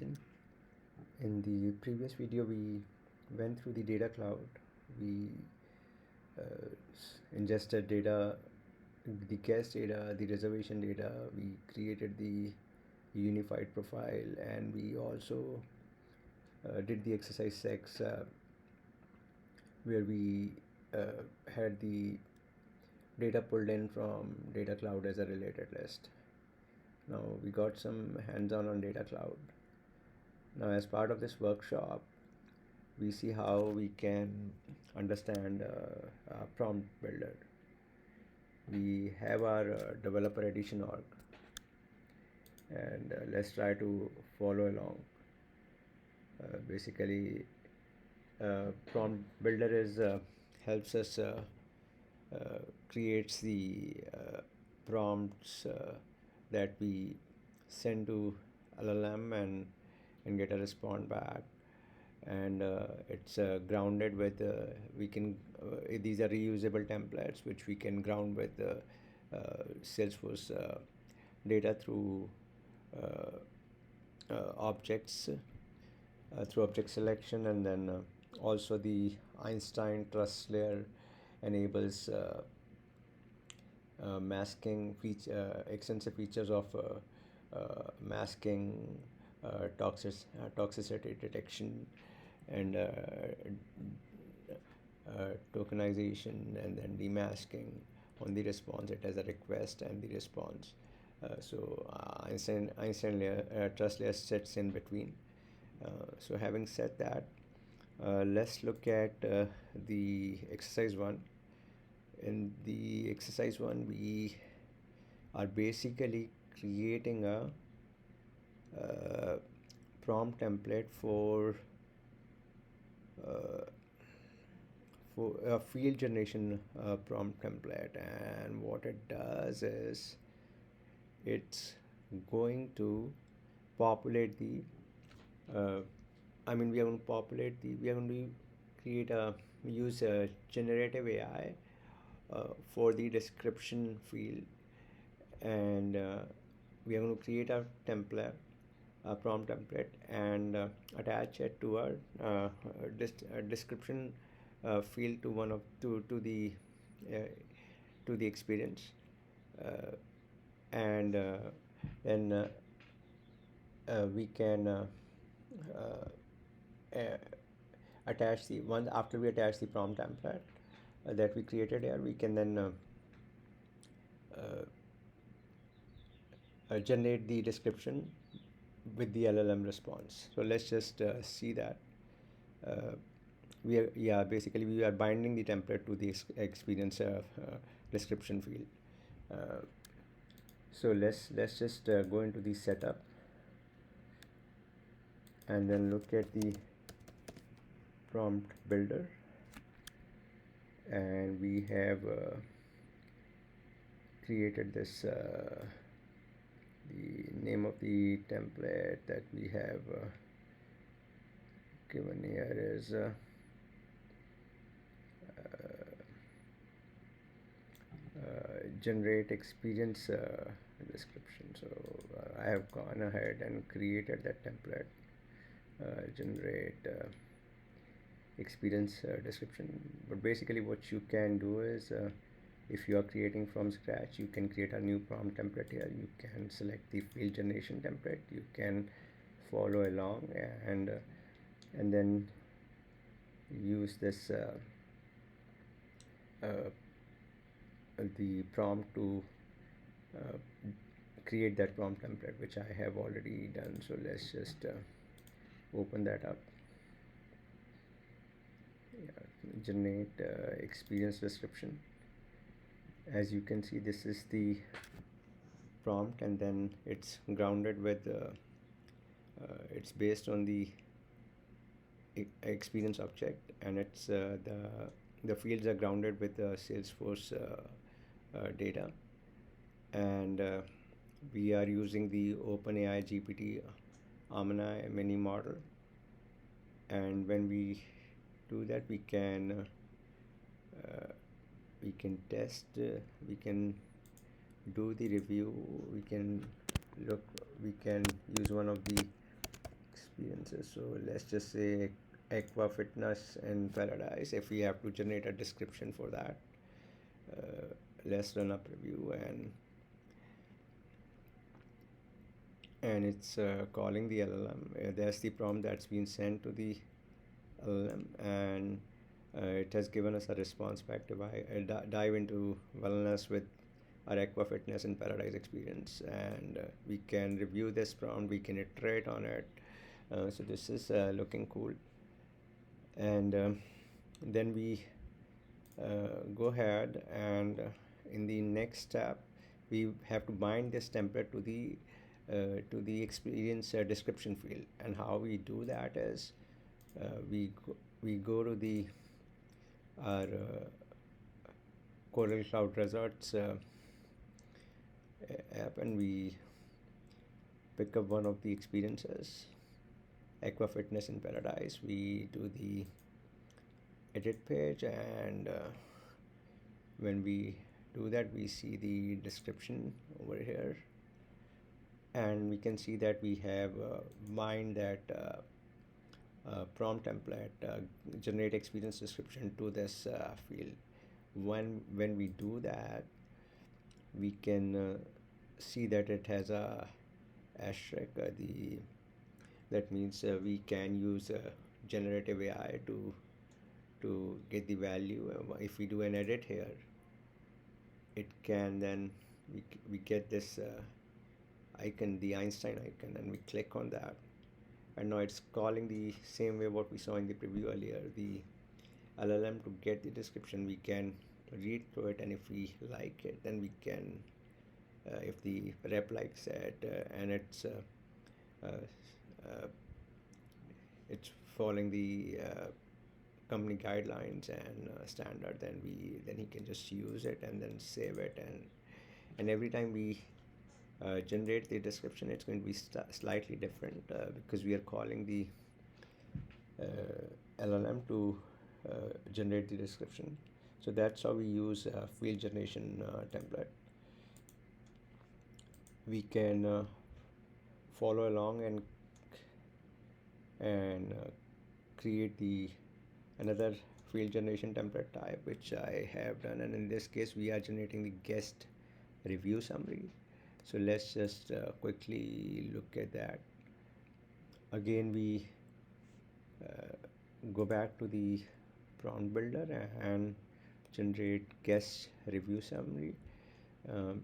In the previous video, we went through the data cloud. We ingested data, the guest data, the reservation data. We created the unified profile, and we also did the exercise 6, where we had the data pulled in from data cloud as a related list. Now we got some hands-on on data cloud. Now, as part of this workshop, we see how we can understand prompt builder. We have our developer edition org, and let's try to follow along. Basically, prompt builder is helps us creates the prompts that we send to LLM and get a response back, and it's grounded with we can these are reusable templates which we can ground with Salesforce data through objects through object selection, and then also the Einstein trust layer enables masking extensive features of masking, toxicity detection, and tokenization, and then demasking on the response. It has a request and the response. Einstein layer, trust layer sits in between. So having said that, let's look at the exercise 1. In the exercise 1, we are basically creating a prompt template for a field generation prompt template, and what it does is it's going to populate the we are going to populate the we are going to create a use a generative AI for the description field, and we are going to create a template, a prompt template, and attach it to our description field to one of to the experience, and then we can attach the one after we attach the prompt template that we created here. We can then generate the description with the LLM response. So let's just see that. Basically we are binding the template to the experience description field. So let's just go into the setup and then look at the prompt builder, and we have created this the name of the template that we have given here is generate experience description. So I have gone ahead and created that template, generate experience description. But basically what you can do is if you are creating from scratch, you can create a new prompt template here. You can select the field generation template, you can follow along, and then use this the prompt to create that prompt template, which I have already done. So let's just open that up. Generate experience description. As you can see, this is the prompt, and then it's grounded with it's based on the experience object, and it's the fields are grounded with Salesforce data, and we are using the OpenAI GPT Omni mini model, and when we do that, we can test, we can do the review, we can use one of the experiences. So let's just say aqua fitness in paradise. If we have to generate a description for that, uh, let's run a preview, and it's calling the LLM. That's the prompt that's been sent to the LLM, and it has given us a response back to dive into wellness with our aqua fitness in paradise experience, and we can review this prompt, we can iterate on it. So this is looking cool, and then we go ahead, and in the next step we have to bind this template to the experience description field. And how we do that is, we go to the our Coral Cloud Resorts app, and we pick up one of the experiences, aqua fitness in paradise. We do the edit page, and when we do that, we see the description over here, and we can see that we have mined that prompt template, generate experience description, to this field. When we do that, we can see that it has a asterisk. That means we can use generative AI to get the value. If we do an edit here, it can then we get this icon, the Einstein icon, and we click on that, and now it's calling the same way what we saw in the preview earlier, the LLM, to get the description. We can read through it, and if we like it, then we can, if the rep likes it, and uh, uh, it's following the company guidelines and standard, then he can just use it and then save it, and every time we generate the description, it's going to be slightly different, because we are calling the LLM to generate the description. So that's how we use field generation template. We can follow along and create the another field generation template type, which I have done, and in this case we are generating the guest review summary. So let's just quickly look at that. Again, we go back to the prompt builder and generate guest review summary. um,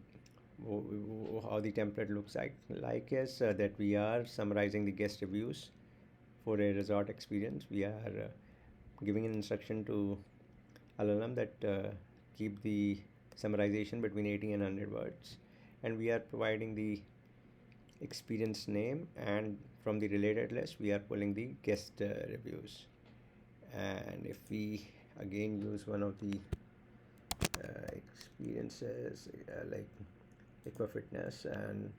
how the template looks like is that we are summarizing the guest reviews for a resort experience. We are giving an instruction to LLM that keep the summarization between 80 and 100 words, and we are providing the experience name, and from the related list we are pulling the guest reviews. And if we again use one of the experiences like aqua fitness, and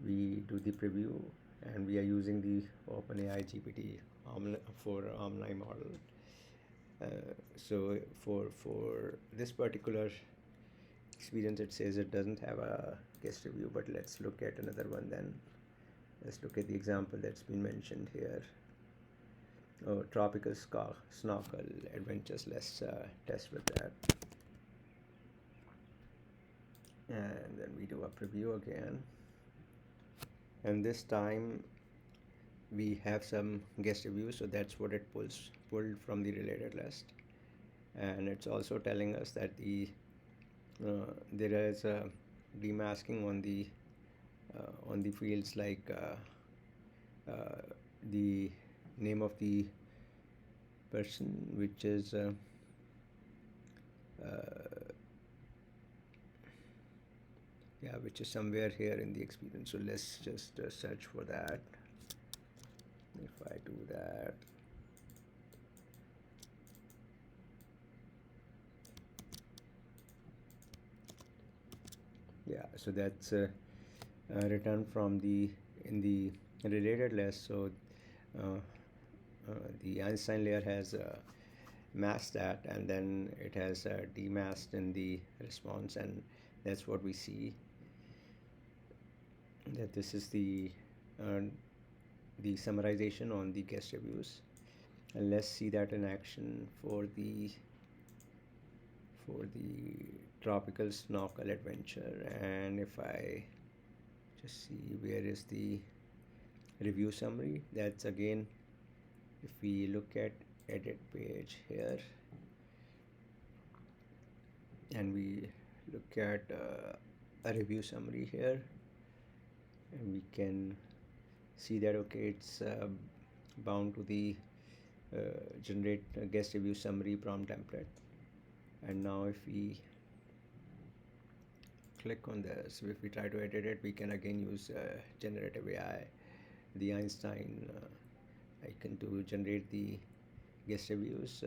we do the preview, and we are using the OpenAI GPT for Omni model. So for this particular experience, it says it doesn't have a guest review, but let's look at another one then. Let's look at the example that's been mentioned here. Oh, tropical snorkel adventures. Let's test with that. And then we do a preview again, and this time we have some guest reviews, so that's what it pulled from the related list. And it's also telling us that there is a demasking on the fields, like the name of the person, which is which is somewhere here in the experience. So let's just search for that. If I do that, so that's returned from the in the related list. So the Einstein layer has masked that, and then it has demasked in the response, and that's what we see, that this is the the summarization on the guest reviews. And let's see that in action for the tropical snorkel adventure. And if I just see where is the review summary, that's again, if we look at edit page here and we look at a review summary here, and we can see that okay, it's bound to the generate a guest review summary prompt template. And now if we click on this, if we try to edit it, we can again use generative AI, the Einstein icon, to generate the guest reviews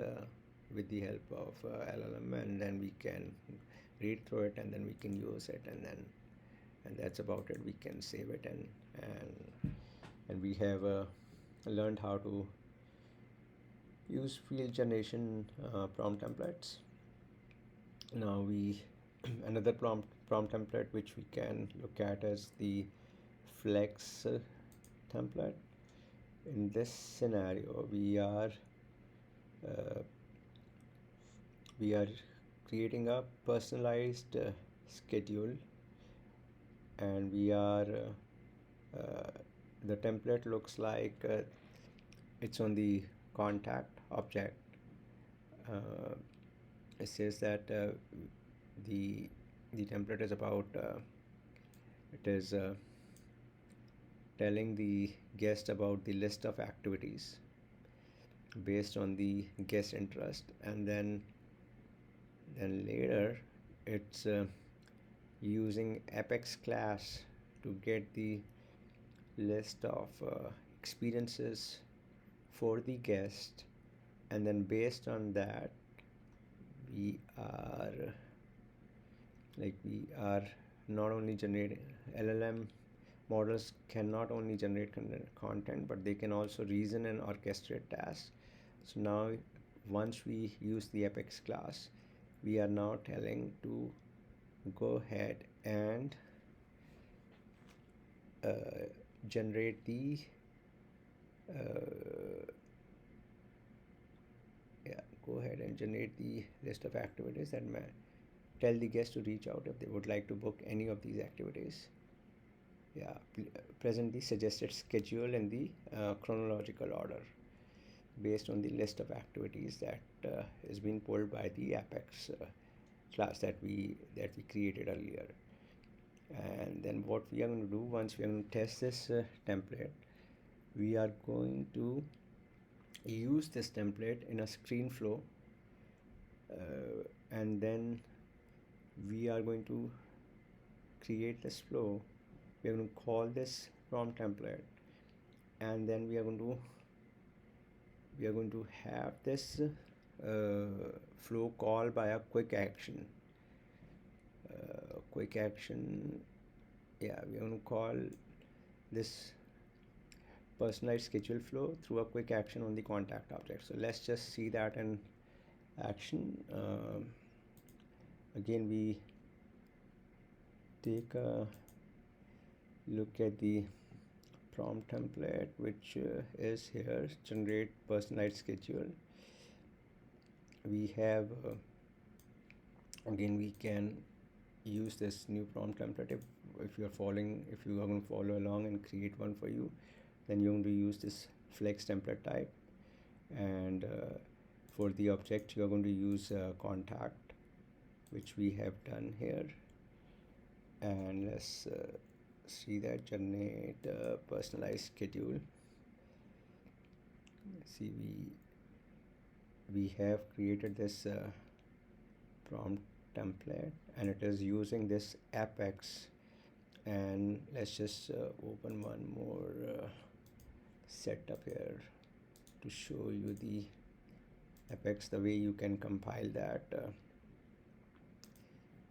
with the help of LLM, and then we can read through it, and then we can use it, and that's about it. We can save it, and we have learned how to use field generation prompt templates. Now we another prompt template which we can look at as the flex template. In this scenario, uh, we are creating a personalized schedule, and we are the template looks like it's on the contact object. uh, it says that the the template is about it is telling the guest about the list of activities based on the guest interest, and then later it's using apex class to get the list of experiences for the guest, and then based on that we are we are not only generating LLM models can not only generate content, but they can also reason and orchestrate tasks. So now once we use the apex class, we are now telling to go ahead and generate the uh, yeah, go ahead and generate the list of activities that tell the guest to reach out if they would like to book any of these activities. Yeah, present the suggested schedule in the chronological order based on the list of activities that is being pulled by the apex class that we created earlier. And then what we are going to do, once we are going to test this template, we are going to use this template in a screen flow, and then we are going to create this flow. We are going to call this prompt template, and then we are going to have this flow call by a quick action. Quick action, yeah, we are going to call this personalized schedule flow through a quick action on the contact object. So let's just see that in action. Again, we take a look at the prompt template, which is here, generate personalized schedule. We have again, we can use this new prompt template. If you are going to follow along and create one for you, then you're going to use this flex template type, and for the object you're going to use contact, which we have done here. And let's see that generate personalized schedule. See, we have created this prompt template, and it is using this apex. And let's just open one more setup here to show you the apex, the way you can compile that.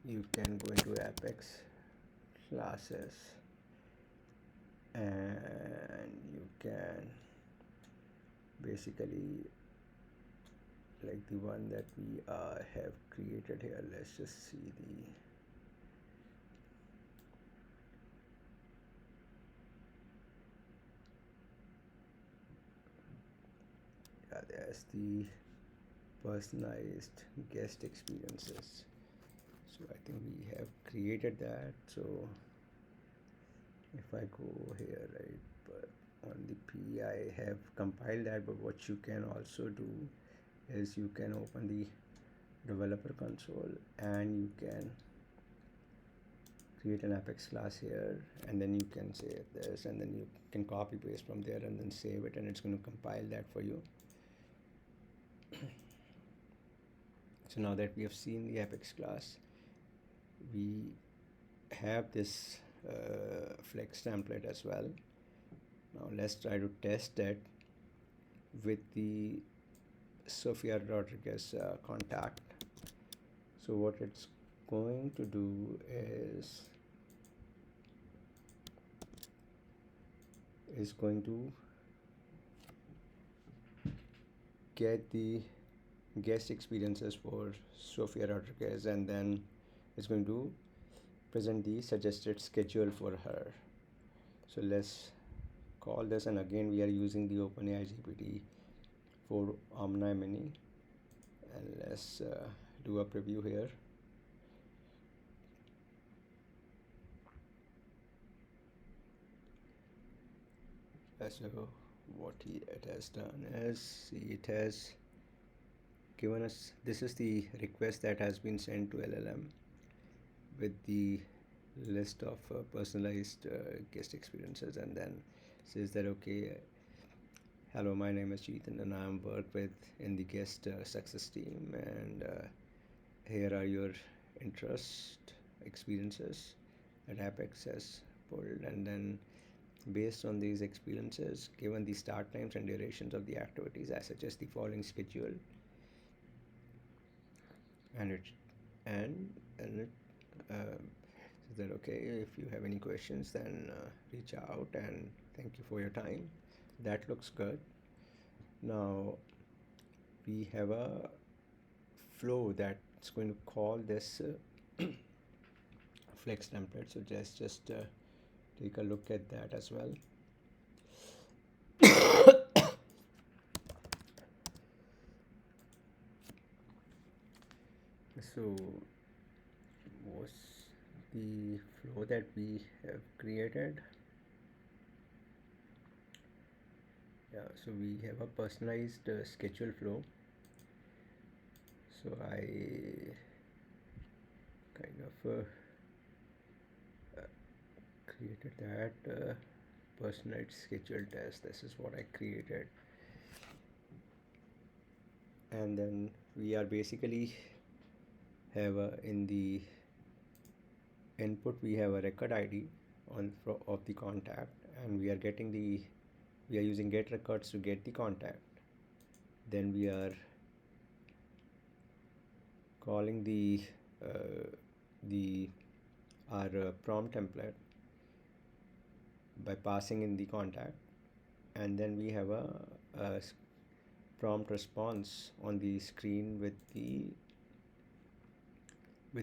You can go into apex classes, and you can basically, like the one that we have created here, let's just see as the personalized guest experiences. So I think we have created that. So if I go here, right, but on the P, I have compiled that. But what you can also do is you can open the developer console and you can create an Apex class here, and then you can say this, and then you can copy paste from there and then save it, and it's going to compile that for you. So now that we have seen the Apex class, we have this flex template as well. Now let's try to test that with the Sofia Rodriguez contact. So what it's going to do is going to get the guest experiences for Sofia Rodriguez, and then it's going to present the suggested schedule for her. So let's call this, and again we are using the OpenAI GPT for Omni Mini, and let's do a preview here. So what it has done is, it has given us, this is the request that has been sent to LLM with the list of personalized guest experiences, and then says that, okay, hello, my name is Chetan and I'm work with in the guest success team, and here are your interest experiences that Apex has pulled, and then based on these experiences, given the start times and durations of the activities, I suggest the following schedule, and it says that, okay, if you have any questions, then reach out, and thank you for your time. That looks good. Now we have a flow that's going to call this flex template. So just take a look at that as well. So what's the flow that we have created? Yeah, so we have a personalized schedule flow. So I kind of created that personalized schedule test. This is what I created, and then we are basically have in the input we have a record ID of the contact, and we are using get records to get the contact. Then we are calling our prompt template by passing in the contact, and then we have a prompt response on the screen with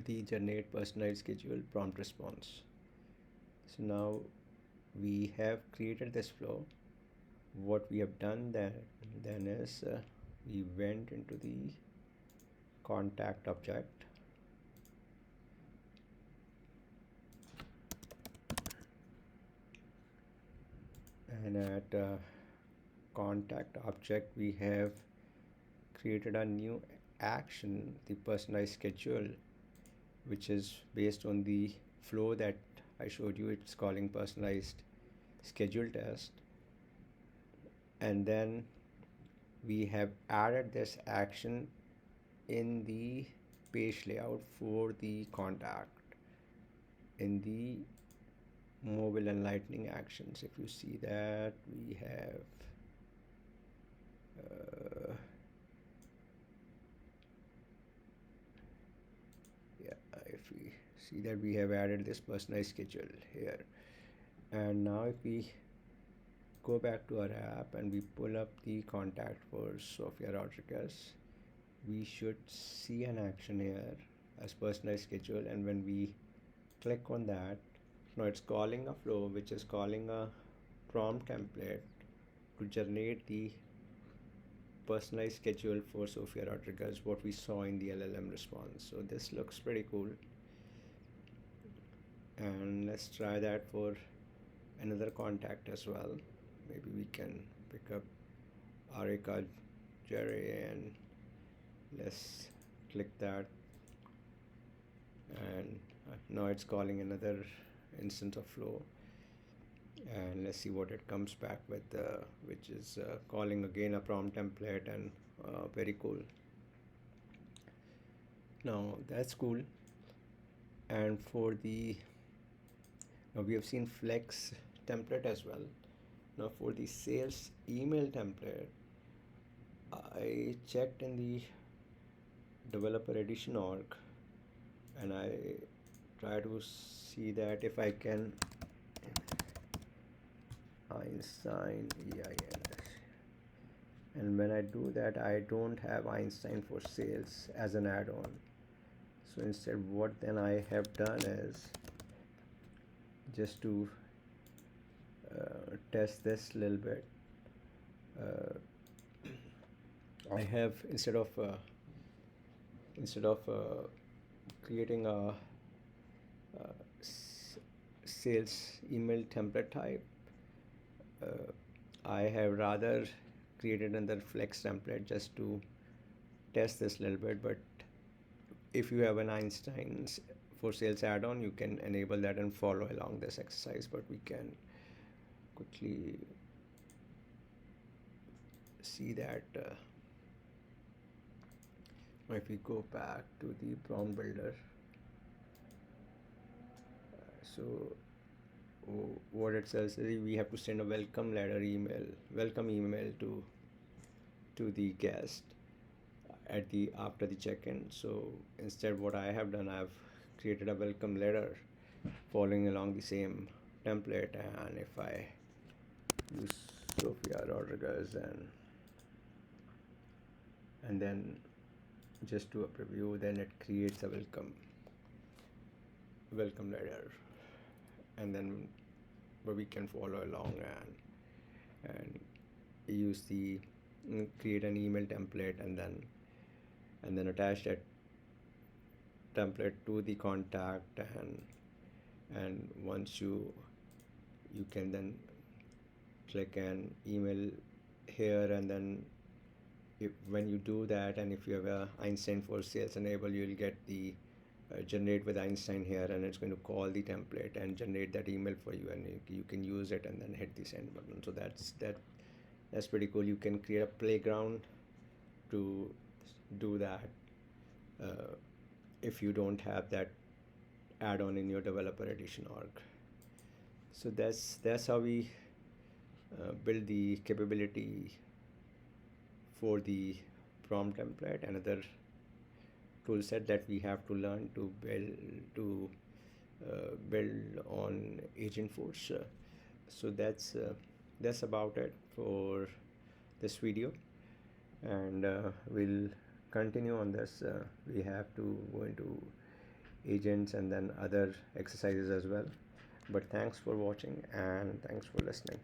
the generate personalized schedule prompt response. So now we have created this flow. What we have done then is we went into the contact object, and at contact object we have created a new action, the personalized schedule, which is based on the flow that I showed you. It's calling personalized schedule test, and then we have added this action in the page layout for the contact in the mobile and lightning actions. If you see that, we have if we see that, we have added this personalized schedule here. And now if we go back to our app and we pull up the contact for Sofia Rodriguez, we should see an action here as personalized schedule, and when we click on that, now it's calling a flow which is calling a prompt template to generate the personalized schedule for Sophia Rodriguez, what we saw in the LLM response. So this looks pretty cool. And let's try that for another contact as well. Maybe we can pick up Arika Jerry and let's click that. And now it's calling another instance of flow. And let's see what it comes back with, which is calling again a prompt template, and very cool. Now that's cool. And for the now we have seen flex template as well. Now for the sales email template, I checked in the developer edition org and I try to see that if I can Einstein EINS, and when I do that I don't have Einstein for sales as an add-on. So instead what then I have done is just to test this a little bit, I have instead of creating a sales email template type, I have rather created another flex template just to test this a little bit. But if you have an Einstein for sales add-on, you can enable that and follow along this exercise. But we can quickly see that if we go back to the prompt builder, so what it says is we have to send a welcome email to the guest at the after the check-in. So instead what I have done, I've created a welcome letter following along the same template, and if I use Sophia Rodriguez and then just do a preview, then it creates a welcome letter, and then where we can follow along and use the create an email template and then attach that template to the contact, and once you can then click an email here, and then when you do that, and if you have a Einstein for sales enabled, you'll get the generate with Einstein here, and it's going to call the template and generate that email for you, and you can use it and then hit the send button. So that's pretty cool. You can create a playground to do that if you don't have that add-on in your developer edition org. So that's how we build the capability for the prompt template. Another tool set that we have to learn to build on agentforce. So that's about it for this video, and we'll continue on this. We have to go into agents and then other exercises as well. But thanks for watching and thanks for listening.